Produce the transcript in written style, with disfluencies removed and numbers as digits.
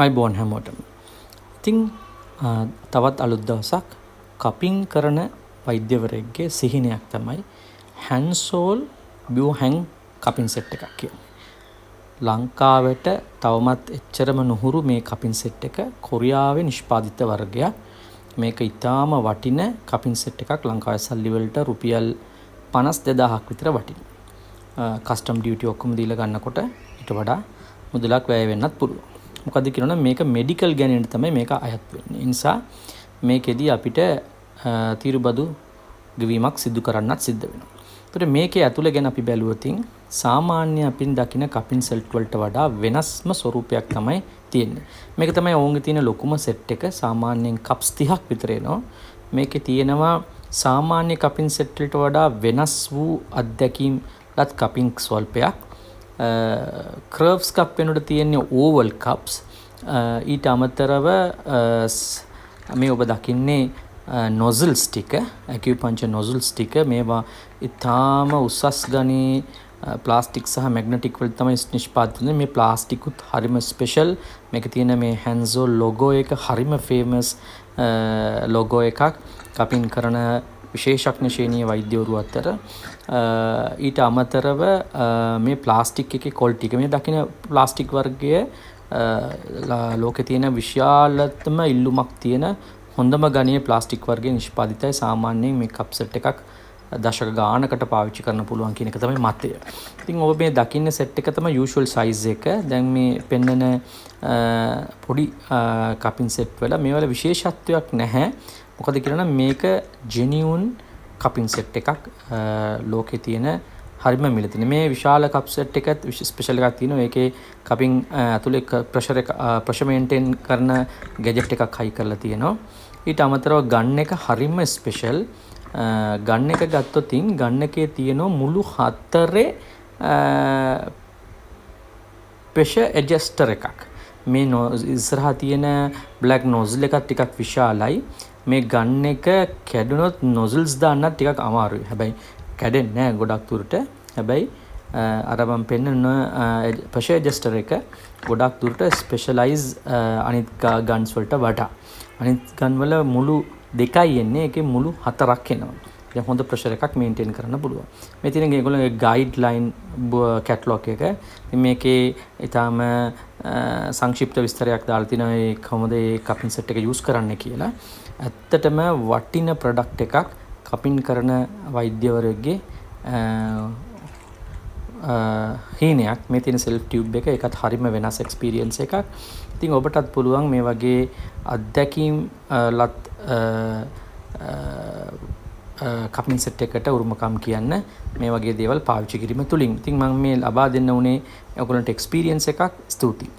අයිබෝන් හැමෝටම. ඉතින් තවත් අලුත් දවසක් කපින් කරන වෛද්‍යවරයෙක්ගේ සිහිනයක් තමයි හැන්සෝල් බියෝහැන් කපින් සෙට් එකක් කියන්නේ. ලංකාවට තවමත් එච්චරම නුහුරු මේ කපින් සෙට් එක කොරියාවේ නිෂ්පාදිත වර්ගයක්. මේක ඊටාම වටින කපින් සෙට් එකක්. ලංකාවේ සල්ලි වලට රුපියල් 52000ක් විතර වටින. කස්ටම් ඩියුටි ඔක්කොම දීලා ගන්නකොට ඊට වඩා මුදලක් වැය වෙන්නත් පුළුවන්. මොකද කියනවනම් මේක මෙඩිකල් ගැනීමට තමයි මේක අයත් වෙන්නේ. ඒ නිසා මේකෙදී අපිට තීරුබදු ගෙවීමක් සිදු කරන්නත් සිද්ධ වෙනවා. ඒතර මේකේ ඇතුළේ ගැන අපි බැලුවොත් සාමාන්‍ය අපින් දකින කපින් සෙට් වලට වඩා වෙනස්ම ස්වරූපයක් තමයි තියෙන්නේ. මේක තමයි ඔවුන්ගේ තියෙන ලොකුම සෙට් එක. සාමාන්‍යයෙන් කප්ස් 30ක් විතර එනවා. මේකේ තියෙනවා සාමාන්‍ය කපින් සෙට් වලට වඩා වෙනස් වූ අත්දැකීම්ලත් කපින් ස්වල්පයක්. කර්ව්ස් කප් වෙනුවට තියෙන ඕවල් කප්ස්. ඊට අමතරව මේ ඔබ දකින්නේ නොසල්ස් ටික, ඇකියුපන්ක්චර් නොසල්ස් ටික. මේවා ඊටාම උසස් ගණයේ ප්ලාස්ටික් සහ මැග්නටික් වලින් තමයි නිෂ්පාදිත වෙන්නේ. මේ ප්ලාස්ටිකුත් හරිම ස්පෙෂල්. මේක තියෙන මේ හැන්සෝල් ලොගෝ එක හරිම ෆේමස් ලොගෝ එකක්. කපින් කරන විශේෂඥ ශ්‍රේණියේ වෛද්‍යවරු අතර. ඊට අමතරව මේ ප්ලාස්ටික් එකේ ක්වොලිටි එක, මේ දකින ප්ලාස්ටික් වර්ගයේ ලෝකේ තියෙන විශාලතම ඉල්ලුමක් තියෙන හොඳම ගණයේ ප්ලාස්ටික් වර්ගයේ නිෂ්පාදිතයි. සාමාන්‍යයෙන් මේ කප් සෙට් එකක් දශක ගානකට පාවිච්චි කරන්න පුළුවන් කියන එක තමයි මතය. ඉතින් ඔබ මේ දකින්න සෙට් එක තමයි යූෂුවල් සයිස් එක. දැන් මේ පෙන්නන පොඩි කපින් සෙට් වල මේ වල විශේෂත්වයක් නැහැ. මොකද කියනනම් මේක ජෙනියුන් කපින් සෙට් එකක්. ලෝකේ තියෙන හරිම මිල තියෙන මේ විශාල කප් සෙට් එකත් ස්පෙෂල් එකක් තියෙනවා. ඒකේ කපින් ඇතුලේ ප්‍රෙෂර් මේන්ටේන් කරන ගැජට් එකක් හයි කරලා තියෙනවා. ඊට අමතරව ගන් එක හරිම ස්පෙෂල්. ගන් එක ගත්තොත් ගන් එකේ තියෙන මුළු 4 ප්‍රෙෂර් ඇඩ්ජස්ටර් එකක්. මේ ඉස්සරහා තියෙන බ්ලැක් නොසල් එකත් ටිකක් විශාලයි. මේ ගන් එක කැඩුනොත් නොසල්ස් දාන්නත් ටිකක් අමාරුයි. හැබැයි කැඩෙන්නේ නැහැ ගොඩක් දුරට. හැබැයි අර මම පෙන්නන ප්‍රෙෂර් ඇඩ්ජස්ටර් එක ගොඩක් දුරට ස්පෙෂලායිස් අනිත් ගන්ස් වලට වඩා. අනිත් ගන් වල මුළු 2යි එන්නේ. ඒකේ මුළු 4ක් එනවා. දැන් හොඳ ප්‍රෙෂර් එකක් මේන්ටේන් කරන්න පුළුවන්. මේ තියෙන ඒගොල්ලෝගේ ගයිඩ්ලයින් කැටලොග් එක. ඉතින් මේකේ ඊටාම සංක්ෂිප්ත විස්තරයක් දාලා තිනවා මේ කොහොමද මේ කපින් සෙට් එක යූස් කරන්න කියලා. ඇත්තටම වටින ප්‍රොඩක්ට් එකක්. කපින් කරන වෛද්‍යවරයෙක්ගේ හීනයක්. මේ තියෙන සෙල්ෆ් ටියුබ් එක ඒකත් හරිම වෙනස් එක්ස්පීරියන්ස් එකක්. ඉතින් ඔබටත් පුළුවන් මේ වගේ අත්දැකීම් ලත් කපින් සෙට් එකට උරුමකම් කියන්න මේ වගේ දේවල් පාවිච්චි කිරීම තුලින්. ඉතින් මම මේ ලබා දෙන්න උනේ ඔයගොල්ලන්ට එක්ස්පීරියන්ස් එකක්. ස්තුතියි.